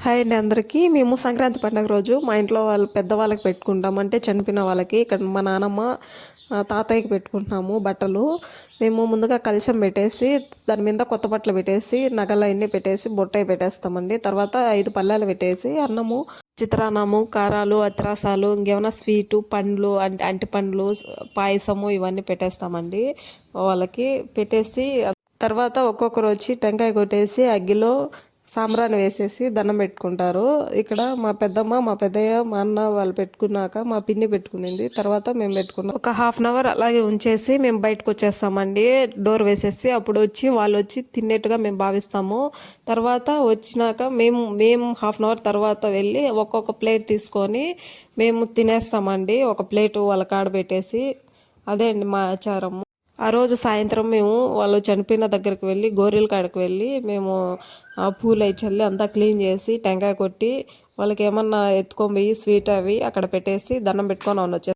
Hi అండి అందరికీ. మేము సంక్రాంతి పండుగ రోజు మా ఇంట్లో వాళ్ళు పెద్దవాళ్ళకి పెట్టుకుంటాం. అంటే చనిపోయిన వాళ్ళకి ఇక్కడ మా నానమ్మ తాతయ్యకి పెట్టుకుంటున్నాము బట్టలు. మేము ముందుగా కలశం పెట్టేసి దాని మీద కొత్త బట్టలు పెట్టేసి నగలు అన్నీ పెట్టేసి బొట్టయి పెట్టేస్తామండి. తర్వాత 5 పళ్ళాలు పెట్టేసి అన్నము, చిత్రాన్నము, కారాలు, అత్రాసాలు, ఇంకేమైనా స్వీటు, పండ్లు అంటే అంటి పండ్లు, పాయసము ఇవన్నీ పెట్టేస్తామండి. వాళ్ళకి పెట్టేసి తర్వాత ఒక్కొక్కరు వచ్చి టెంకాయ కొట్టేసి అగ్గిలో సాంబ్రాన్ని వేసేసి దండం పెట్టుకుంటారు. ఇక్కడ మా పెద్దమ్మ, మా పెద్దయ్య, మా అన్న వాళ్ళు పెట్టుకున్నాక మా పిన్ని పెట్టుకునింది. తర్వాత మేము పెట్టుకున్నాం. ఒక హాఫ్ అన్ అవర్ అలాగే ఉంచేసి మేము బయటకు వచ్చేస్తామండి. డోర్ వేసేసి అప్పుడు వచ్చి వాళ్ళు వచ్చి తినేట్టుగా మేము భావిస్తాము. తర్వాత వచ్చినాక మేము హాఫ్ అన్ అవర్ తర్వాత వెళ్ళి ఒక్కొక్క ప్లేట్ తీసుకొని మేము తినేస్తామండి. ఒక ప్లేటు వాళ్ళ కాడ పెట్టేసి అదే అండి మా ఆచారము. ఆ రోజు సాయంత్రం మేము వాళ్ళు చనిపోయిన దగ్గరికి వెళ్ళి గోరీల కాడికి వెళ్ళి మేము ఆ పూలు అవి చల్లి అంతా క్లీన్ చేసి టెంకాయ కొట్టి వాళ్ళకి ఏమన్నా ఎత్తుకొని పోయి స్వీట్ అవి అక్కడ పెట్టేసి దండం పెట్టుకొని వచ్చేస్తాం.